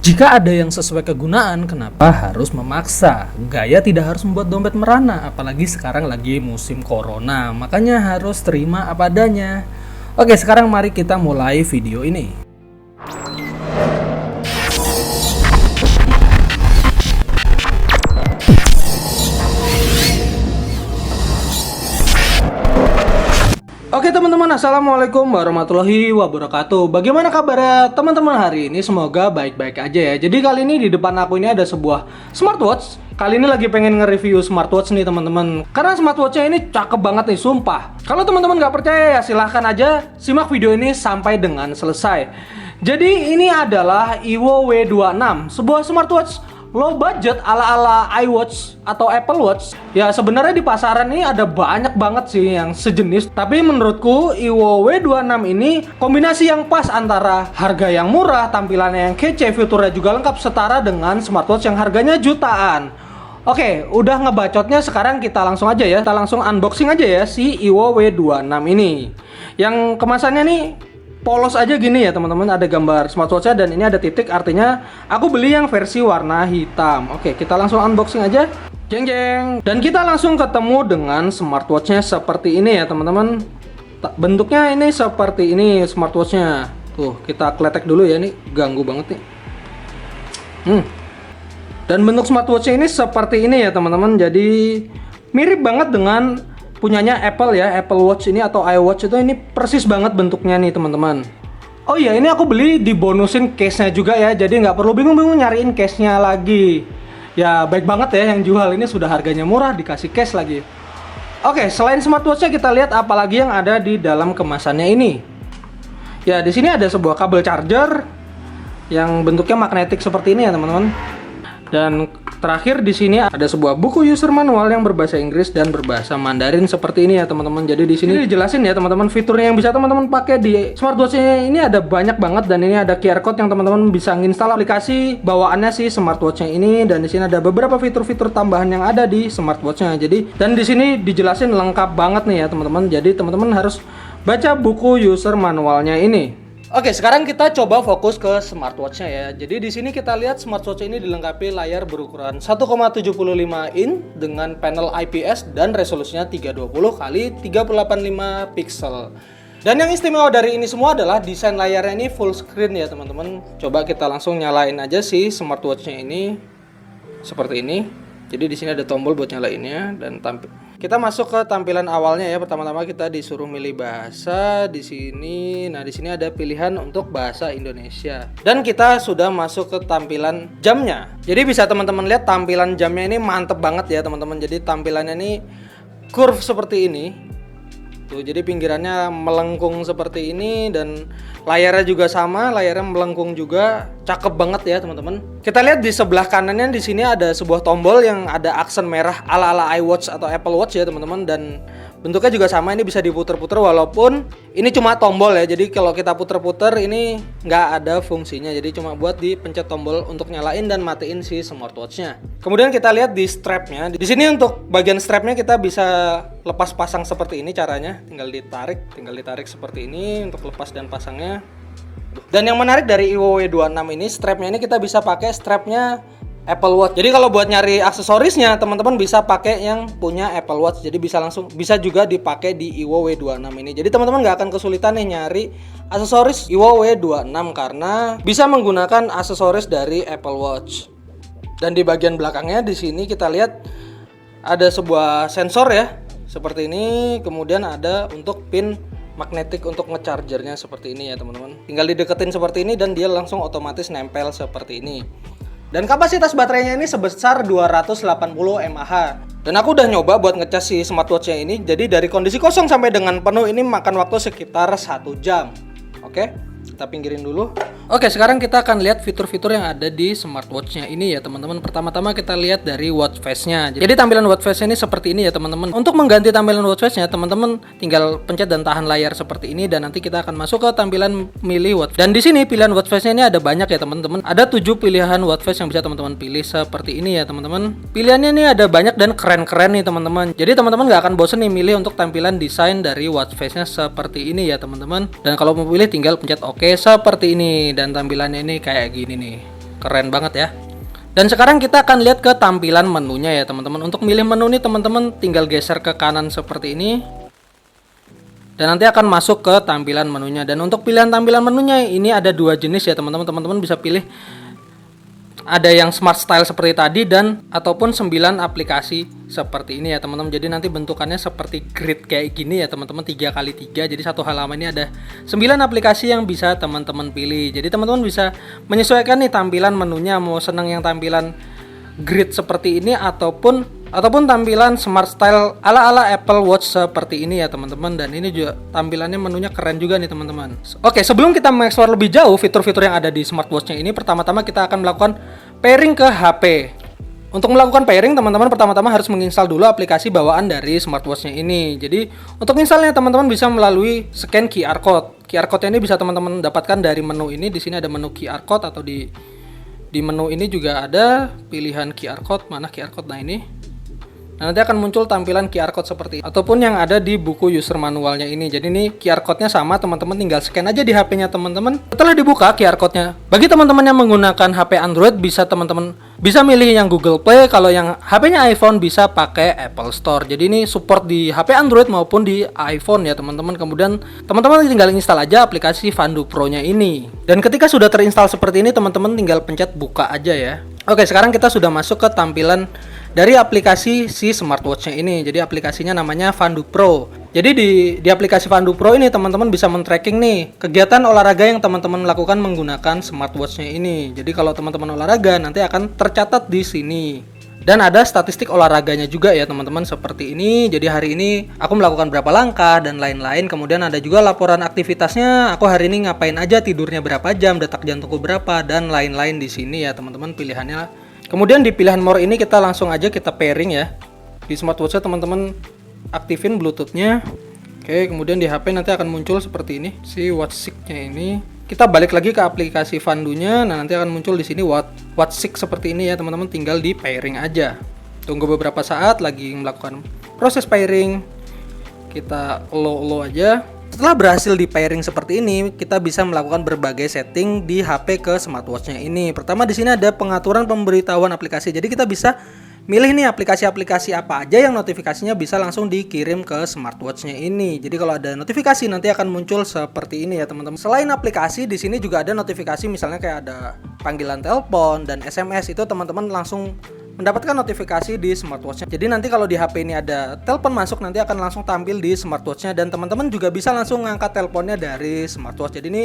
Jika ada yang sesuai kegunaan, kenapa harus memaksa? Gaya tidak harus membuat dompet merana, apalagi sekarang lagi musim corona. Makanya harus terima apa adanya. Oke, sekarang mari kita mulai video ini. Oke teman-teman, assalamualaikum warahmatullahi wabarakatuh. Bagaimana kabar teman-teman hari ini? Semoga baik-baik aja ya. Jadi kali ini di depan aku ini ada sebuah smartwatch. Kali ini lagi pengen nge-review smartwatch nih teman-teman. Karena smartwatchnya ini cakep banget nih, sumpah. Kalau teman-teman nggak percaya ya silahkan aja simak video ini sampai dengan selesai. Jadi ini adalah Evo W26, sebuah smartwatch low budget ala-ala iWatch atau Apple Watch. Ya sebenarnya di pasaran ini ada banyak banget sih yang sejenis, tapi menurutku Evo W26 ini kombinasi yang pas antara harga yang murah, tampilannya yang kece, fiturnya juga lengkap, setara dengan smartwatch yang harganya jutaan. Oke, udah ngebacotnya, sekarang kita langsung aja ya. Kita langsung unboxing aja ya si Evo W26 ini. Yang kemasannya nih polos aja gini ya teman-teman, ada gambar smartwatchnya dan ini ada titik, artinya aku beli yang versi warna hitam. Oke, kita langsung unboxing aja. Jeng jeng. Dan kita langsung ketemu dengan smartwatchnya seperti ini ya teman-teman. Bentuknya ini seperti ini smartwatchnya. Tuh, kita kletek dulu ya, ini ganggu banget nih. Dan bentuk smartwatchnya ini seperti ini ya teman-teman. Jadi mirip banget dengan punyanya Apple ya, Apple Watch ini atau iWatch itu, ini persis banget bentuknya nih teman-teman. Oh iya, ini aku beli dibonusin case-nya juga ya, jadi nggak perlu bingung-bingung nyariin case-nya lagi. Ya baik banget ya, yang jual ini sudah harganya murah dikasih case lagi. Oke, selain smartwatch-nya kita lihat apalagi yang ada di dalam kemasannya ini. Ya di sini ada sebuah kabel charger yang bentuknya magnetik seperti ini ya teman-teman. Dan terakhir di sini ada sebuah buku user manual yang berbahasa Inggris dan berbahasa Mandarin seperti ini ya teman-teman. Jadi di sini dijelasin ya teman-teman fiturnya yang bisa teman-teman pakai di smartwatch-nya ini ada banyak banget, dan ini ada QR code yang teman-teman bisa nginstal aplikasi bawaannya si smartwatch-nya ini, dan di sini ada beberapa fitur-fitur tambahan yang ada di smartwatch-nya. Jadi dan di sini dijelasin lengkap banget nih ya teman-teman. Jadi teman-teman harus baca buku user manualnya ini. Oke, sekarang kita coba fokus ke smartwatch-nya ya. Jadi di sini kita lihat smartwatch ini dilengkapi layar berukuran 1,75 in dengan panel IPS dan resolusinya 320 x 385 pixel. Dan yang istimewa dari ini semua adalah desain layarnya ini full screen ya teman-teman. Coba kita langsung nyalain aja sih smartwatch-nya ini seperti ini. Jadi di sini ada tombol buat nyalainnya dan kita masuk ke tampilan awalnya ya. Pertama-tama kita disuruh milih bahasa di sini. Nah, di sini ada pilihan untuk bahasa Indonesia. Dan kita sudah masuk ke tampilan jamnya. Jadi bisa teman-teman lihat tampilan jamnya ini mantep banget ya, teman-teman. Jadi tampilannya ini curve seperti ini. Tuh, jadi pinggirannya melengkung seperti ini dan layarnya juga sama, layarnya melengkung juga. Cakep banget ya, teman-teman. Kita lihat di sebelah kanannya di sini ada sebuah tombol yang ada aksen merah ala-ala iWatch atau Apple Watch ya, teman-teman, dan bentuknya juga sama, ini bisa diputer-puter walaupun ini cuma tombol ya. Jadi kalau kita puter-puter ini nggak ada fungsinya. Jadi cuma buat dipencet tombol untuk nyalain dan matiin si smartwatch-nya. Kemudian kita lihat di strapnya. Di sini untuk bagian strapnya kita bisa lepas pasang seperti ini caranya. Tinggal ditarik seperti ini untuk lepas dan pasangnya. Dan yang menarik dari Evo W26 ini, strapnya ini kita bisa pakai strapnya Apple Watch. Jadi kalau buat nyari aksesorisnya teman-teman bisa pakai yang punya Apple Watch. Jadi bisa juga dipakai di Evo W26 ini. Jadi teman-teman nggak akan kesulitan nih nyari aksesoris Evo W26 karena bisa menggunakan aksesoris dari Apple Watch. Dan di bagian belakangnya di sini kita lihat ada sebuah sensor ya, seperti ini. Kemudian ada untuk pin magnetik untuk ngechargernya seperti ini ya teman-teman. Tinggal dideketin seperti ini dan dia langsung otomatis nempel seperti ini. Dan kapasitas baterainya ini sebesar 280 mAh. Dan aku udah nyoba buat ngecas si smartwatch-nya ini. Jadi dari kondisi kosong sampai dengan penuh ini makan waktu sekitar 1 jam. Oke, kita pinggirin dulu. Oke, sekarang kita akan lihat fitur-fitur yang ada di smartwatch-nya ini ya teman-teman. Pertama-tama kita lihat dari watch face-nya. Jadi tampilan watch face-nya ini seperti ini ya teman-teman. Untuk mengganti tampilan watch face-nya, teman-teman tinggal pencet dan tahan layar seperti ini, dan nanti kita akan masuk ke tampilan milih watch. Dan di sini pilihan watch face-nya ini ada banyak ya teman-teman. Ada 7 pilihan watch face yang bisa teman-teman pilih seperti ini ya teman-teman. Pilihannya ini ada banyak dan keren-keren nih teman-teman. Jadi teman-teman nggak akan bosen nih milih untuk tampilan desain dari watch face-nya seperti ini ya teman-teman. Dan kalau mau pilih tinggal pencet OK seperti ini. Dan tampilannya ini kayak gini nih. Keren banget ya. Dan sekarang kita akan lihat ke tampilan menunya ya teman-teman. Untuk milih menu nih teman-teman tinggal geser ke kanan seperti ini. Dan nanti akan masuk ke tampilan menunya. Dan untuk pilihan tampilan menunya ini ada dua jenis ya teman-teman. Teman-teman bisa pilih ada yang smart style seperti tadi dan ataupun 9 aplikasi seperti ini ya teman-teman. Jadi nanti bentukannya seperti grid kayak gini ya teman-teman, 3x3. Jadi satu halaman ini ada 9 aplikasi yang bisa teman-teman pilih. Jadi teman-teman bisa menyesuaikan nih tampilan menunya, mau seneng yang tampilan grid seperti ini ataupun tampilan smart style ala-ala Apple Watch seperti ini ya teman-teman. Dan ini juga tampilannya menunya keren juga nih teman-teman. Oke, sebelum kita mengeksplor lebih jauh fitur-fitur yang ada di smartwatch-nya ini, pertama-tama kita akan melakukan pairing ke HP. Untuk melakukan pairing, teman-teman pertama-tama harus menginstal dulu aplikasi bawaan dari smartwatch-nya ini. Jadi untuk installnya teman-teman bisa melalui scan QR code. QR code ini bisa teman-teman dapatkan dari menu ini. Di sini ada menu QR code atau di menu ini juga ada pilihan QR code. Mana QR code? Nah ini. Nah, nanti akan muncul tampilan QR code seperti ini, ataupun yang ada di buku user manualnya ini. Jadi ini QR code-nya sama, teman-teman tinggal scan aja di HP-nya teman-teman. Setelah dibuka QR code-nya, bagi teman-teman yang menggunakan HP Android bisa teman-teman bisa milih yang Google Play, kalau yang HP-nya iPhone bisa pakai Apple Store. Jadi ini support di HP Android maupun di iPhone ya teman-teman. Kemudian teman-teman tinggal install aja aplikasi Fandu Pro-nya ini. Dan ketika sudah terinstall seperti ini, teman-teman tinggal pencet buka aja ya. Oke, sekarang kita sudah masuk ke tampilan dari aplikasi si smartwatch-nya ini. Jadi aplikasinya namanya Fandu Pro. Jadi di aplikasi Fandu Pro ini teman-teman bisa men-tracking nih kegiatan olahraga yang teman-teman lakukan menggunakan smartwatch-nya ini. Jadi kalau teman-teman olahraga nanti akan tercatat di sini. Dan ada statistik olahraganya juga ya teman-teman seperti ini. Jadi hari ini aku melakukan berapa langkah dan lain-lain. Kemudian ada juga laporan aktivitasnya. Aku hari ini ngapain aja, tidurnya berapa jam, detak jantungku berapa dan lain-lain di sini ya teman-teman pilihannya. Kemudian di pilihan more ini kita langsung aja kita pairing ya. Di smartwatch-nya teman-teman aktifin Bluetooth-nya. Oke, kemudian di HP nanti akan muncul seperti ini si WatchSig-nya ini. Kita balik lagi ke aplikasi Fandu-nya. Nah, nanti akan muncul di sini WatchSig seperti ini ya, teman-teman tinggal di pairing aja. Tunggu beberapa saat lagi melakukan proses pairing. Kita elo aja. Setelah berhasil di pairing seperti ini, kita bisa melakukan berbagai setting di HP ke smartwatch-nya ini. Pertama di sini ada pengaturan pemberitahuan aplikasi. Jadi kita bisa milih nih aplikasi-aplikasi apa aja yang notifikasinya bisa langsung dikirim ke smartwatch-nya ini. Jadi kalau ada notifikasi nanti akan muncul seperti ini ya teman-teman. Selain aplikasi di sini juga ada notifikasi, misalnya kayak ada panggilan telepon dan SMS, itu teman-teman langsung mendapatkan notifikasi di smartwatch-nya. Jadi nanti kalau di HP ini ada telepon masuk nanti akan langsung tampil di smartwatch-nya, dan teman-teman juga bisa langsung ngangkat teleponnya dari smartwatch. Jadi ini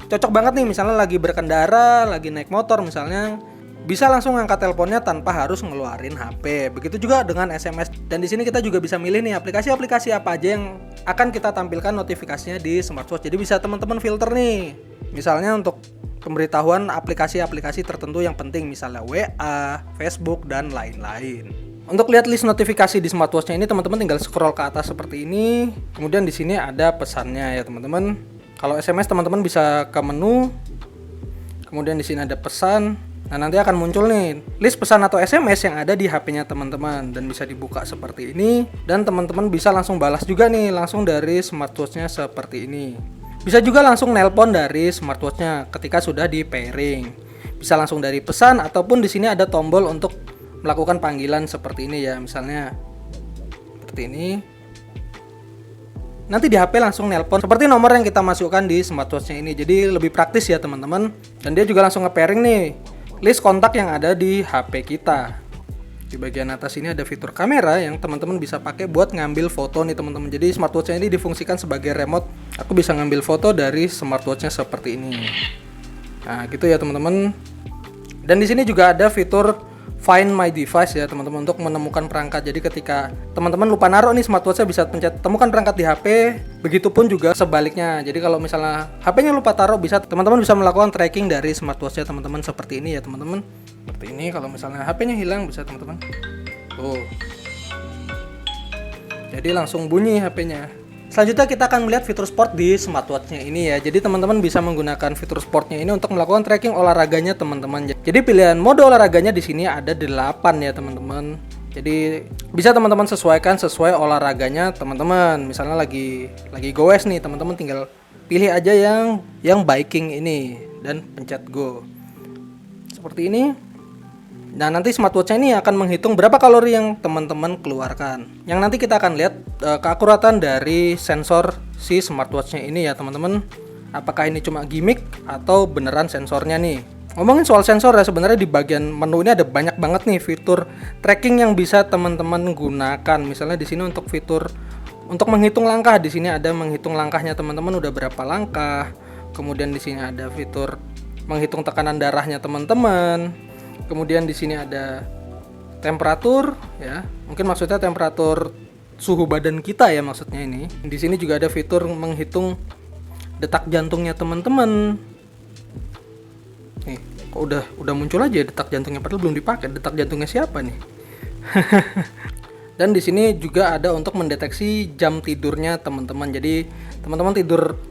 cocok banget nih misalnya lagi berkendara, lagi naik motor misalnya, bisa langsung ngangkat teleponnya tanpa harus ngeluarin HP. Begitu juga dengan SMS. Dan di sini kita juga bisa milih nih aplikasi-aplikasi apa aja yang akan kita tampilkan notifikasinya di smartwatch. Jadi bisa teman-teman filter nih. Misalnya untuk pemberitahuan aplikasi-aplikasi tertentu yang penting, misalnya WA, Facebook dan lain-lain. Untuk lihat list notifikasi di smartwatch-nya ini teman-teman tinggal scroll ke atas seperti ini. Kemudian di sini ada pesannya ya teman-teman. Kalau SMS teman-teman bisa ke menu. Kemudian di sini ada pesan. Nah, nanti akan muncul nih list pesan atau SMS yang ada di HP-nya teman-teman, dan bisa dibuka seperti ini, dan teman-teman bisa langsung balas juga nih langsung dari smartwatch-nya seperti ini. Bisa juga langsung nelpon dari smartwatch-nya ketika sudah di pairing. Bisa langsung dari pesan ataupun di sini ada tombol untuk melakukan panggilan seperti ini ya, misalnya seperti ini. Nanti di HP langsung nelpon seperti nomor yang kita masukkan di smartwatch-nya ini. Jadi lebih praktis ya teman-teman. Dan dia juga langsung nge-pairing nih list kontak yang ada di HP kita. Di bagian atas ini ada fitur kamera yang teman-teman bisa pakai buat ngambil foto nih teman-teman. Jadi smartwatch-nya ini difungsikan sebagai remote. Aku bisa ngambil foto dari smartwatch-nya seperti ini. Nah, gitu ya teman-teman. Dan di sini juga ada fitur Find My Device ya teman-teman, untuk menemukan perangkat. Jadi ketika teman-teman lupa naruh nih smartwatch-nya, bisa pencet temukan perangkat di HP. Begitupun juga sebaliknya. Jadi kalau misalnya HP-nya lupa taruh, bisa teman-teman bisa melakukan tracking dari smartwatch-nya teman-teman seperti ini ya teman-teman. Seperti ini, kalau misalnya HP-nya hilang bisa teman-teman. Tuh. Jadi langsung bunyi HP-nya. Selanjutnya kita akan melihat fitur sport di smartwatch-nya ini ya. Jadi teman-teman bisa menggunakan fitur sportnya ini untuk melakukan tracking olahraganya teman-teman. Jadi pilihan mode olahraganya di sini ada 8 ya teman-teman. Jadi bisa teman-teman sesuaikan sesuai olahraganya teman-teman. Misalnya lagi goes nih, teman-teman tinggal pilih aja yang biking ini dan pencet go. seperti ini. Nah, nanti smartwatch-nya ini akan menghitung berapa kalori yang teman-teman keluarkan. Yang nanti kita akan lihat keakuratan dari sensor si smartwatch-nya ini ya teman-teman. Apakah ini cuma gimmick atau beneran sensornya nih. Ngomongin soal sensor ya, sebenarnya di bagian menu ini ada banyak banget nih fitur tracking yang bisa teman-teman gunakan. Misalnya di sini untuk fitur untuk menghitung langkah, di sini ada menghitung langkahnya teman-teman udah berapa langkah. Kemudian di sini ada fitur menghitung tekanan darahnya teman-teman. Kemudian di sini ada temperatur ya. Mungkin maksudnya temperatur suhu badan kita ya maksudnya ini. Di sini juga ada fitur menghitung detak jantungnya teman-teman. Nih, kok udah muncul aja detak jantungnya padahal belum dipakai. Detak jantungnya siapa nih? Dan di sini juga ada untuk mendeteksi jam tidurnya teman-teman. Jadi teman-teman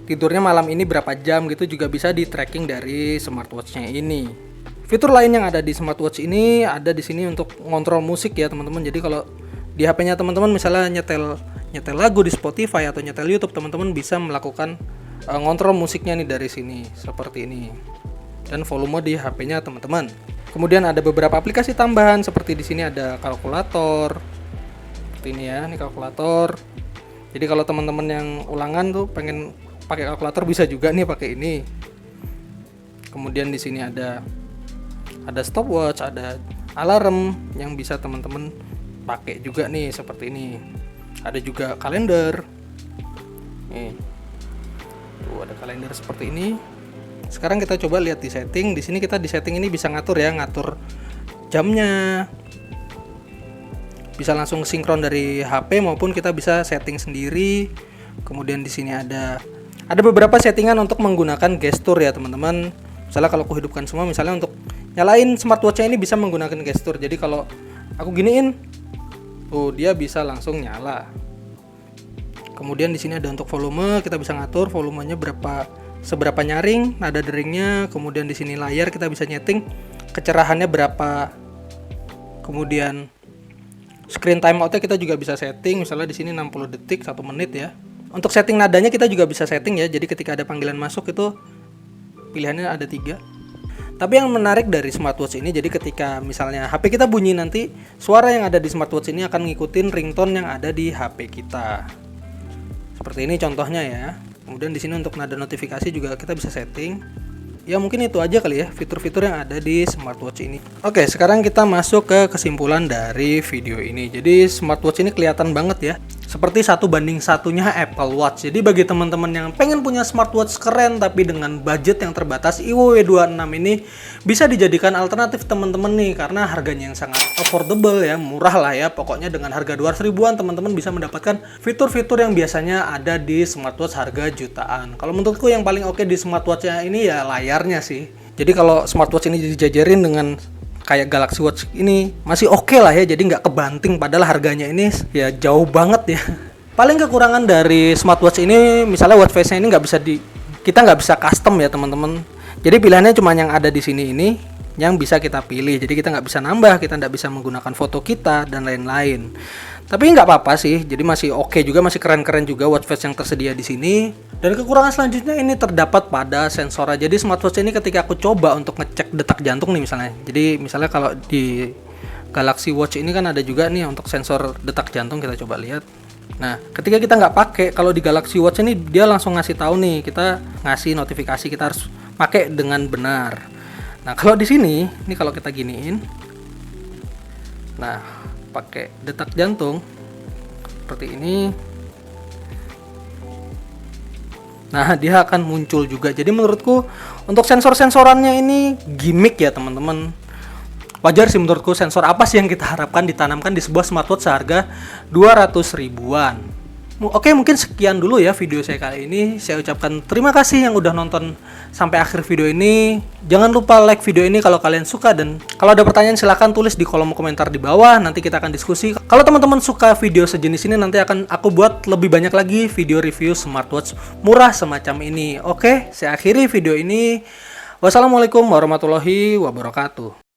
tidurnya malam ini berapa jam gitu juga bisa di tracking dari smartwatch-nya ini. Fitur lain yang ada di smartwatch ini ada di sini untuk ngontrol musik ya teman-teman. Jadi kalau di HP-nya teman-teman misalnya nyetel lagu di Spotify atau nyetel YouTube, teman-teman bisa melakukan ngontrol musiknya nih dari sini seperti ini. Dan volume di HP-nya teman-teman. Kemudian ada beberapa aplikasi tambahan seperti di sini ada kalkulator. Seperti ini ya, ini kalkulator. Jadi kalau teman-teman yang ulangan tuh pengen pakai kalkulator bisa juga nih pakai ini. Kemudian di sini ada stopwatch, ada alarm yang bisa teman-teman pakai juga nih seperti ini. Ada juga kalender. Nih. Tuh ada kalender seperti ini. Sekarang kita coba lihat di setting. Di sini kita di setting ini bisa ngatur ya, ngatur jamnya. Bisa langsung sinkron dari HP maupun kita bisa setting sendiri. Kemudian di sini ada beberapa settingan untuk menggunakan gestur ya teman-teman. Misalnya kalau aku hidupkan semua, misalnya untuk nyalain smartwatch-nya ini bisa menggunakan gestur. Jadi kalau aku giniin, tuh dia bisa langsung nyala. Kemudian di sini ada untuk volume, kita bisa ngatur volumenya seberapa nyaring, nada deringnya. Kemudian di sini layar kita bisa nyeting kecerahannya berapa. Kemudian screen timeout-nya kita juga bisa setting, misalnya di sini 60 detik 1 menit ya. Untuk setting nadanya kita juga bisa setting ya. Jadi ketika ada panggilan masuk itu pilihannya ada 3. Tapi yang menarik dari smartwatch ini, jadi ketika misalnya HP kita bunyi, nanti suara yang ada di smartwatch ini akan ngikutin ringtone yang ada di HP kita. Seperti ini contohnya ya. Kemudian di sini untuk nada notifikasi juga kita bisa setting. Ya mungkin itu aja kali ya fitur-fitur yang ada di smartwatch ini. Oke, sekarang kita masuk ke kesimpulan dari video ini. Jadi smartwatch ini kelihatan banget ya, seperti 1:1-nya Apple Watch. Jadi bagi teman-teman yang pengen punya smartwatch keren tapi dengan budget yang terbatas, IWW26 ini bisa dijadikan alternatif teman-teman nih, karena harganya yang sangat affordable ya, murah lah ya. Pokoknya dengan harga 200 ribuan teman-teman bisa mendapatkan fitur-fitur yang biasanya ada di smartwatch harga jutaan. Kalau menurutku yang paling oke di smartwatch-nya ini ya layarnya sih. Jadi kalau smartwatch ini dijajarin dengan kayak Galaxy Watch ini masih oke lah ya, jadi nggak kebanting, padahal harganya ini ya jauh banget ya. Paling kekurangan dari smartwatch ini misalnya watch face-nya ini kita nggak bisa custom ya teman-teman. Jadi pilihannya cuma yang ada di sini ini yang bisa kita pilih. Jadi kita nggak bisa nambah, kita nggak bisa menggunakan foto kita dan lain-lain. Tapi nggak apa-apa sih, jadi masih oke juga, masih keren-keren juga watch face yang tersedia di sini. Dan kekurangan selanjutnya ini terdapat pada sensornya. Jadi smartwatch ini ketika aku coba untuk ngecek detak jantung nih misalnya. Jadi misalnya kalau di Galaxy Watch ini kan ada juga nih untuk sensor detak jantung, kita coba lihat. Nah, ketika kita nggak pakai, kalau di Galaxy Watch ini dia langsung ngasih tahu nih, kita ngasih notifikasi kita harus pakai dengan benar. Nah, kalau di sini, ini kalau kita giniin, nah pakai detak jantung seperti ini, nah dia akan muncul juga. Jadi menurutku untuk sensor-sensorannya ini gimmick ya teman-teman. Wajar sih menurutku, sensor apa sih yang kita harapkan ditanamkan di sebuah smartwatch seharga 200 ribuan. Oke, mungkin sekian dulu ya video saya kali ini. Saya ucapkan terima kasih yang udah nonton sampai akhir video ini. Jangan lupa like video ini kalau kalian suka, dan kalau ada pertanyaan silahkan tulis di kolom komentar di bawah. Nanti kita akan diskusi. Kalau teman-teman suka video sejenis ini, nanti akan aku buat lebih banyak lagi video review smartwatch murah semacam ini. Oke, saya akhiri video ini. Wassalamualaikum warahmatullahi wabarakatuh.